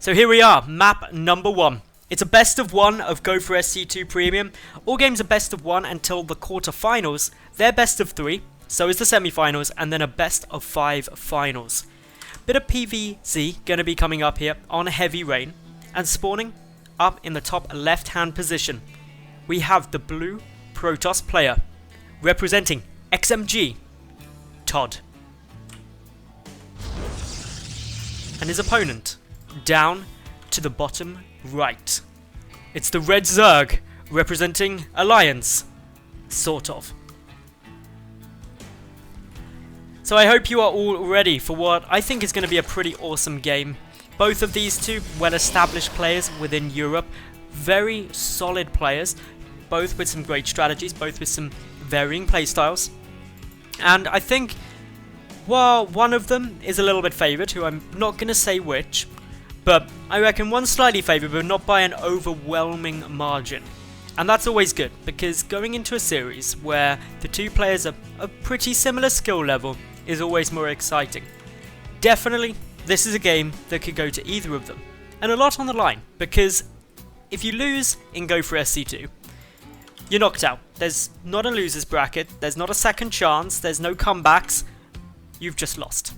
So here we are, map number 1. It's a best of 1 of Go for SC2 Premium. All games are best of 1 until the quarterfinals. They're best of 3, so is the semifinals, and then a best of 5 finals. Bit of PvZ going to be coming up here on Heavy Rain, and spawning up in the top left hand position. We have the blue Protoss player, representing XMG, ToD. And his opponent, down to the bottom right. It's the red Zerg, representing Alliance, SortOf. So I hope you are all ready for what I think is going to be a pretty awesome game. Both of these two well-established players within Europe, very solid players, both with some great strategies, both with some varying playstyles. And I think, while one of them is a little bit favoured, who I'm not going to say which, but I reckon one's slightly favoured, but not by an overwhelming margin. And that's always good, because going into a series where the two players are a pretty similar skill level is always more exciting. Definitely, this is a game that could go to either of them. And a lot on the line, because if you lose in Go for SC2, you're knocked out. There's not a loser's bracket, there's not a second chance, there's no comebacks. You've just lost.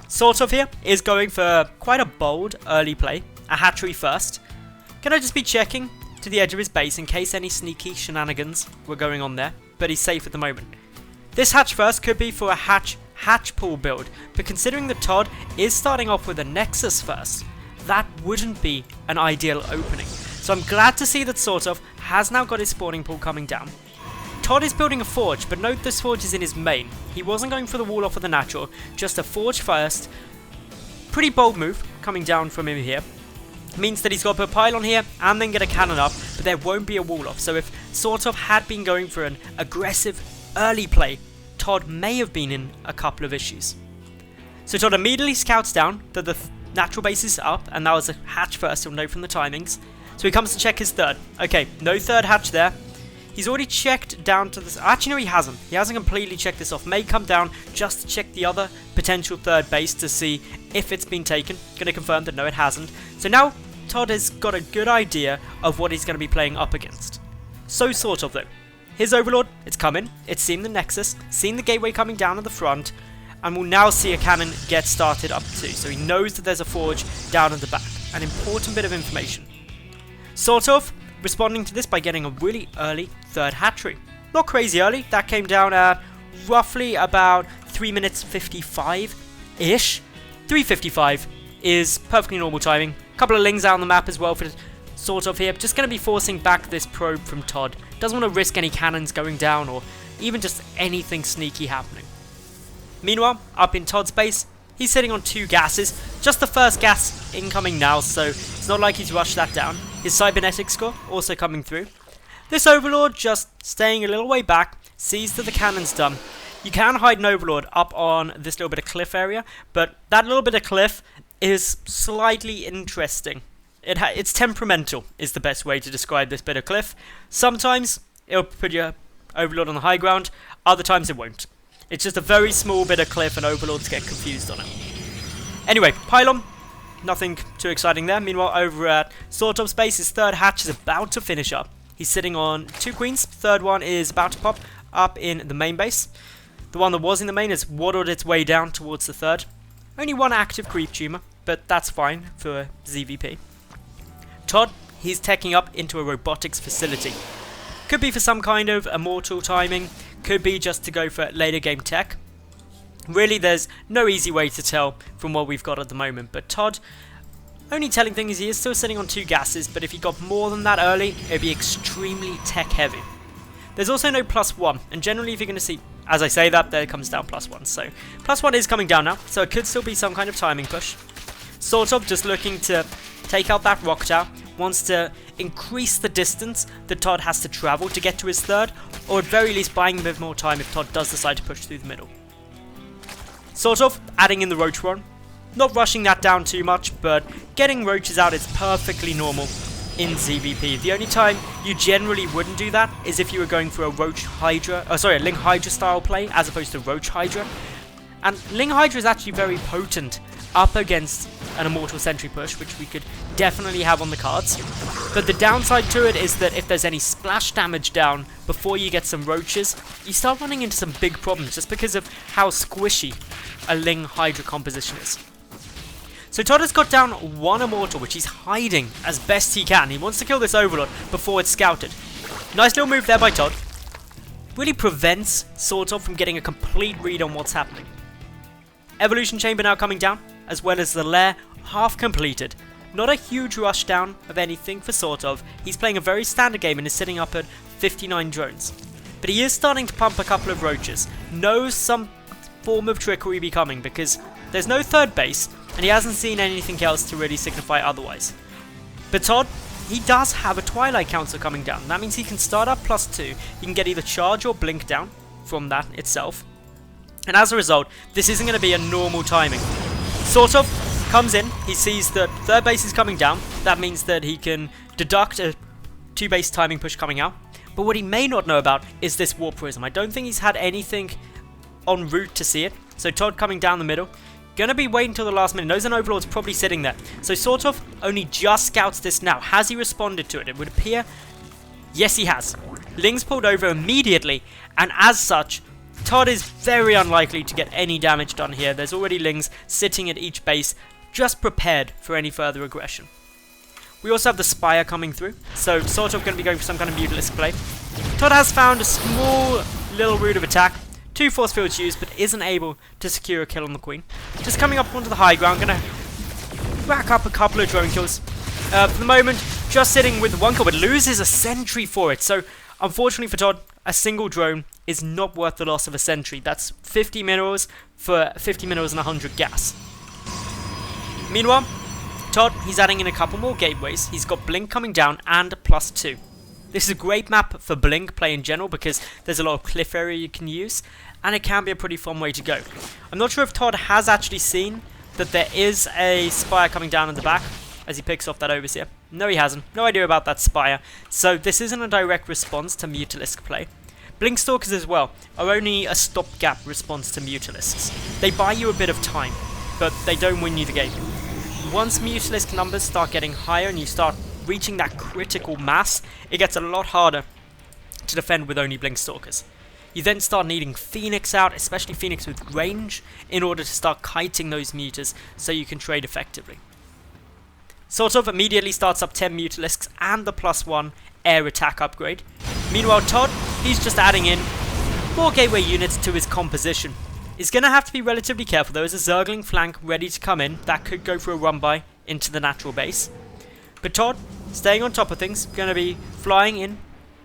SortOf here is going for quite a bold early play, a hatchery first. Can I just be checking to the edge of his base in case any sneaky shenanigans were going on there, but he's safe at the moment. This hatch first could be for a hatch pool build, but considering the ToD is starting off with a Nexus first, that wouldn't be an ideal opening. So I'm glad to see that SortOf has now got his spawning pool coming down. ToD is building a forge, but note this forge is in his main. He wasn't going for the wall off of the natural, just a forge first. Pretty bold move coming down from him here. Means that he's got to put a pylon here and then get a cannon up, but there won't be a wall off. So if SortOf had been going for an aggressive early play, ToD may have been in a couple of issues. So ToD immediately scouts down that the natural base is up, and that was a hatch first, you'll note from the timings. So he comes to check his third. Okay, no third hatch there. He's already checked down to this. Actually, no, he hasn't. He hasn't completely checked this off. May come down just to check the other potential third base to see if it's been taken. Going to confirm that no, it hasn't. So now ToD has got a good idea of what he's going to be playing up against. So SortOf though. His Overlord, it's coming. It's seen the Nexus, seen the gateway coming down at the front, and will now see a cannon get started up too. So he knows that there's a forge down at the back. An important bit of information. SortOf responding to this by getting a really early third hatchery. Not crazy early, that came down at roughly about 3 minutes 55-ish. 3:55 is perfectly normal timing. A couple of lings out on the map as well for SortOf here. Just going to be forcing back this probe from ToD. Doesn't want to risk any cannons going down or even just anything sneaky happening. Meanwhile, up in ToD's base, he's sitting on 2 gases. Just the first gas incoming now, so it's not like he's rushed that down. His cybernetic score also coming through. This Overlord just staying a little way back, sees that the cannon's done. You can hide an Overlord up on this little bit of cliff area, but that little bit of cliff is slightly interesting. It's temperamental is the best way to describe this bit of cliff. Sometimes it'll put your Overlord on the high ground, other times it won't. It's just a very small bit of cliff and Overlords get confused on it. Anyway, pylon, nothing too exciting there. Meanwhile, over at SortOf's base, his third hatch is about to finish up. He's sitting on 2 queens. Third one is about to pop up in the main base. The one that was in the main has waddled its way down towards the third. Only 1 active creep tumor, but that's fine for ZVP. ToD, he's teching up into a robotics facility. Could be for some kind of immortal timing, could be just to go for later game tech. Really, there's no easy way to tell from what we've got at the moment, but ToD, only telling thing is he is still sitting on 2 gases, but if he got more than that early, it would be extremely tech heavy. There's also no +1, and generally if you're going to see, as I say that, there comes down +1, so +1 is coming down now, so it could still be some kind of timing push. SortOf just looking to take out that rock tower, wants to increase the distance that ToD has to travel to get to his third, or at very least buying a bit more time if ToD does decide to push through the middle. SortOf adding in the roach run, not rushing that down too much, but getting roaches out is perfectly normal in ZVP. The only time you generally wouldn't do that is if you were going for a Roach Hydra, a Link Hydra style play as opposed to Roach Hydra. And Ling Hydra is actually very potent up against an Immortal Sentry push, which we could definitely have on the cards. But the downside to it is that if there's any splash damage down before you get some roaches, you start running into some big problems just because of how squishy a Ling Hydra composition is. So ToD has got down one Immortal, which he's hiding as best he can. He wants to kill this Overlord before it's scouted. Nice little move there by ToD. Really prevents SortOf from getting a complete read on what's happening. Evolution Chamber now coming down, as well as the lair half completed. Not a huge rush down of anything for SortOf. He's playing a very standard game and is sitting up at 59 drones. But he is starting to pump a couple of roaches. Knows some form of trickery be coming because there's no third base and he hasn't seen anything else to really signify otherwise. But ToD, he does have a Twilight Council coming down. That means he can start up +2. He can get either charge or blink down from that itself. And as a result, this isn't going to be a normal timing. SortOf comes in, he sees that third base is coming down. That means that he can deduct a 2-base timing push coming out. But what he may not know about is this Warp Prism. I don't think he's had anything en route to see it. So ToD coming down the middle. Gonna be waiting until the last minute. Knows an Overlord's probably sitting there. So SortOf only just scouts this now. Has he responded to it? It would appear, yes he has. Ling's pulled over immediately, and as such, ToD is very unlikely to get any damage done here. There's already Lings sitting at each base, just prepared for any further aggression. We also have the Spire coming through, so SortOf going to be going for some kind of Mutalisk play. ToD has found a small little route of attack. 2 force fields used, but isn't able to secure a kill on the Queen. Just coming up onto the high ground, going to rack up a couple of drone kills. For the moment, just sitting with 1 kill, but loses a sentry for it. So, unfortunately for ToD, a single drone is not worth the loss of a sentry. That's 50 minerals for 50 minerals and 100 gas. Meanwhile, ToD, he's adding in a couple more gateways. He's got Blink coming down and +2. This is a great map for Blink play in general because there's a lot of cliff area you can use, and it can be a pretty fun way to go. I'm not sure if ToD has actually seen that there is a Spire coming down in the back as he picks off that Overseer. No, he hasn't. No idea about that Spire. So this isn't a direct response to Mutalisk play. Blink Stalkers as well are only a stopgap response to Mutalisks. They buy you a bit of time, but they don't win you the game. Once Mutalisk numbers start getting higher and you start reaching that critical mass, it gets a lot harder to defend with only Blink Stalkers. You then start needing Phoenix out, especially Phoenix with range, in order to start kiting those mutas so you can trade effectively. SortOf immediately starts up 10 Mutalisks and the +1 air attack upgrade. Meanwhile ToD, he's just adding in more gateway units to his composition. He's going to have to be relatively careful. There is a Zergling flank ready to come in. That could go for a run by into the natural base. But ToD, staying on top of things, going to be flying in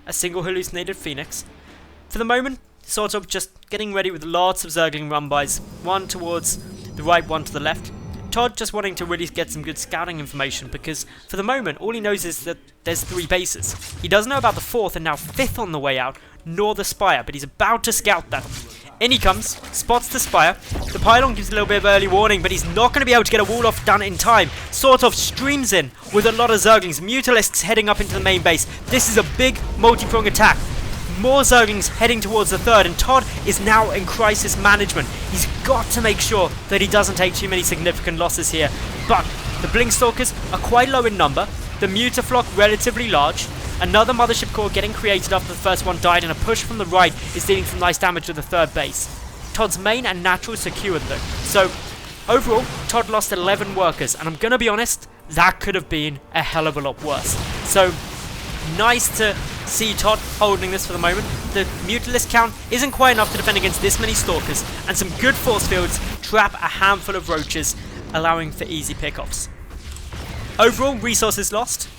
a single hallucinated Phoenix. For the moment, SortOf just getting ready with lots of Zergling run-bys, one towards the right, one to the left. ToD just wanting to really get some good scouting information because for the moment, all he knows is that there's 3 bases. He doesn't know about the 4th and now 5th on the way out, nor the Spire, but he's about to scout that. In he comes, spots the Spire. The Pylon gives a little bit of early warning, but he's not going to be able to get a wall off done in time. SortOf streams in with a lot of Zerglings. Mutalisks heading up into the main base. This is a big multi-prong attack. More Zerglings heading towards the 3rd, and ToD is now in crisis management. He's got to make sure that he doesn't take too many significant losses here. But the Blink Stalkers are quite low in number. The Mutaflock relatively large. Another Mothership Core getting created after the first one died, and a push from the right is dealing some nice damage to the 3rd base. ToD's main and natural secured though. So overall, ToD lost 11 workers, and I'm gonna be honest, that could have been a hell of a lot worse. So nice to see ToD holding this for the moment. The Mutalisk count isn't quite enough to defend against this many Stalkers, and some good force fields trap a handful of roaches, allowing for easy pickoffs. Overall, resources lost.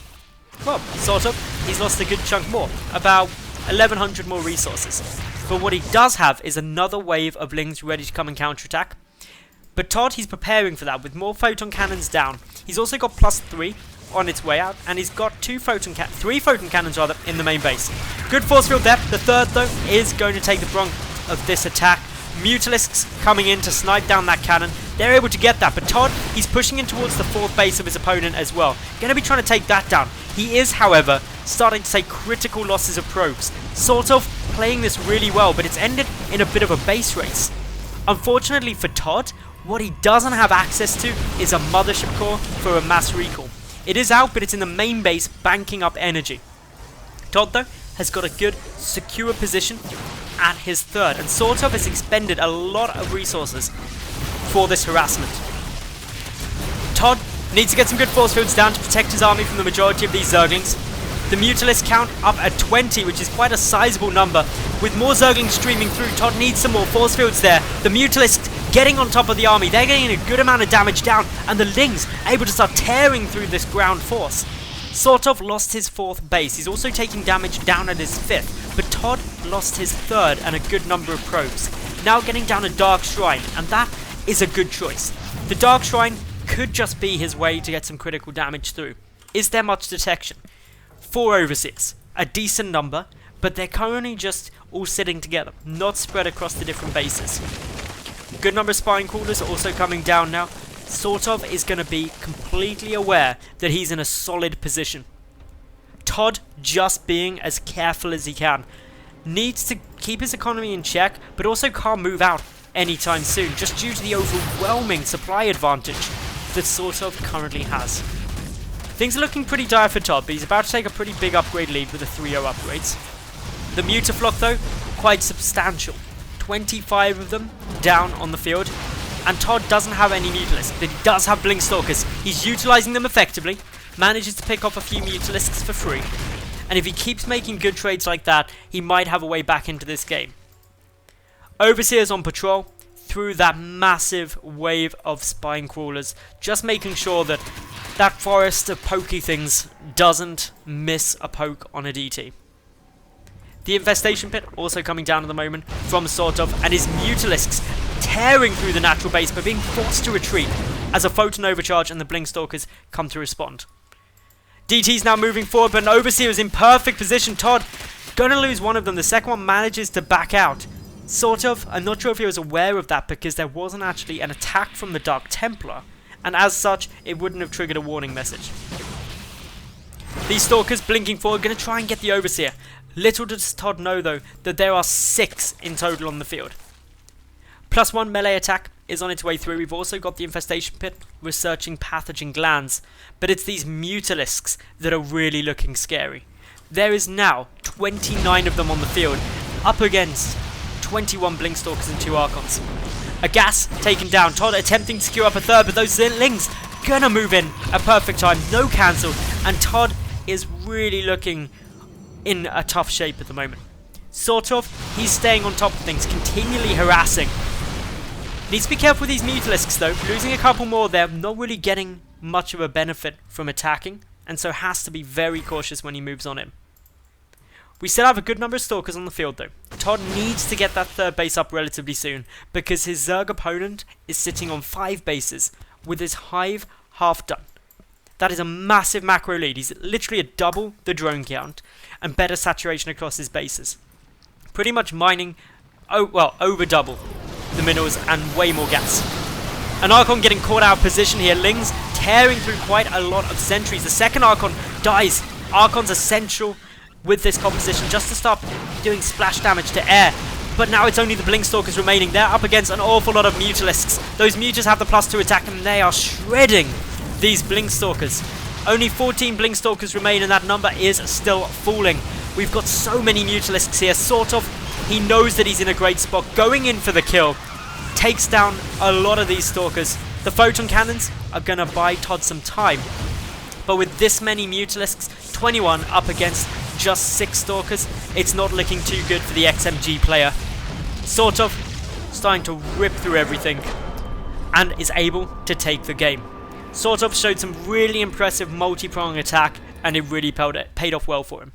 Well, SortOf, he's lost a good chunk more, about 1100 more resources. But what he does have is another wave of Lings ready to come and counterattack. But ToD, he's preparing for that with more photon cannons down. He's also got +3 on its way out, and he's got 3 photon cannons rather in the main base. Good force field depth. The 3rd though is going to take the brunt of this attack. Mutalisks coming in to snipe down that cannon. They're able to get that, but ToD, he's pushing in towards the 4th base of his opponent as well. Going to be trying to take that down. He is, however, starting to take critical losses of probes. SortOf playing this really well, but it's ended in a bit of a base race. Unfortunately for ToD, what he doesn't have access to is a mothership core for a mass recall. It is out, but it's in the main base banking up energy. ToD though has got a good secure position at his third, and SortOf has expended a lot of resources for this harassment. ToD needs to get some good force fields down to protect his army from the majority of these Zerglings. The Mutalisk count up at 20, which is quite a sizable number. With more Zerglings streaming through, ToD needs some more force fields there. The Mutalisks getting on top of the army, they're getting a good amount of damage down, and the Lings able to start tearing through this ground force. SortOf lost his 4th base, he's also taking damage down at his 5th, but ToD lost his 3rd and a good number of probes. Now getting down a Dark Shrine, and that is a good choice. The Dark Shrine could just be his way to get some critical damage through. Is there much detection? 4 Overseers, a decent number, but they're currently just all sitting together, not spread across the different bases. Good number of Spine Crawlers also coming down now. SortOf is going to be completely aware that he's in a solid position. ToD, just being as careful as he can, needs to keep his economy in check, but also can't move out anytime soon, just due to the overwhelming supply advantage that SortOf currently has. Things are looking pretty dire for ToD, but he's about to take a pretty big upgrade lead with the 3-0 upgrades. The Mutaflock though, quite substantial. 25 of them down on the field, and ToD doesn't have any Mutalisks, but he does have Blinkstalkers. He's utilising them effectively, manages to pick off a few Mutalisks for free, and if he keeps making good trades like that, he might have a way back into this game. Overseers on patrol through that massive wave of Spine Crawlers, just making sure that that forest of pokey things doesn't miss a poke on a DT. The Infestation Pit also coming down at the moment from SortOf, and his Mutalisks tearing through the natural base but being forced to retreat as a Photon Overcharge and the Blinkstalkers come to respond. DT's now moving forward, but an Overseer is in perfect position. ToD going to lose one of them. The second one manages to back out. SortOf, I'm not sure if he was aware of that because there wasn't actually an attack from the Dark Templar, and as such, it wouldn't have triggered a warning message. These Stalkers blinking forward, going to try and get the Overseer. Little does ToD know though that there are 6 in total on the field. +1 melee attack is on its way through. We've also got the Infestation Pit researching pathogen glands, but it's these Mutalisks that are really looking scary. There is now 29 of them on the field, up against 21 Blinkstalkers and 2 Archons. A gas taken down, ToD attempting to secure up a 3rd, but those Lings gonna move in at perfect time, no cancel, and ToD is really looking in a tough shape at the moment. SortOf, he's staying on top of things, continually harassing. Needs to be careful with these Mutalisks though, losing a couple more there, not really getting much of a benefit from attacking, and so has to be very cautious when he moves on in. We still have a good number of Stalkers on the field though. ToD needs to get that 3rd base up relatively soon, because his Zerg opponent is sitting on 5 bases, with his Hive half done. That is a massive macro lead. He's literally at double the drone count, and better saturation across his bases. Pretty much mining, over double the minerals and way more gas. An Archon getting caught out of position here. Lings tearing through quite a lot of sentries. The second Archon dies. Archon's essential with this composition just to start doing splash damage to air. But now it's only the Blinkstalkers remaining. They're up against an awful lot of Mutalisks. Those Mutas have the +2 attack and they are shredding these Blinkstalkers. Only 14 Blinkstalkers remain and that number is still falling. We've got so many Mutalisks here. SortOf, he knows that he's in a great spot. Going in for the kill. Takes down a lot of these Stalkers. The Photon Cannons are going to buy ToD some time. But with this many Mutalisks, 21 up against just 6 Stalkers, it's not looking too good for the XMG player. SortOf starting to rip through everything and is able to take the game. SortOf showed some really impressive multi-prong attack and it really paid off well for him.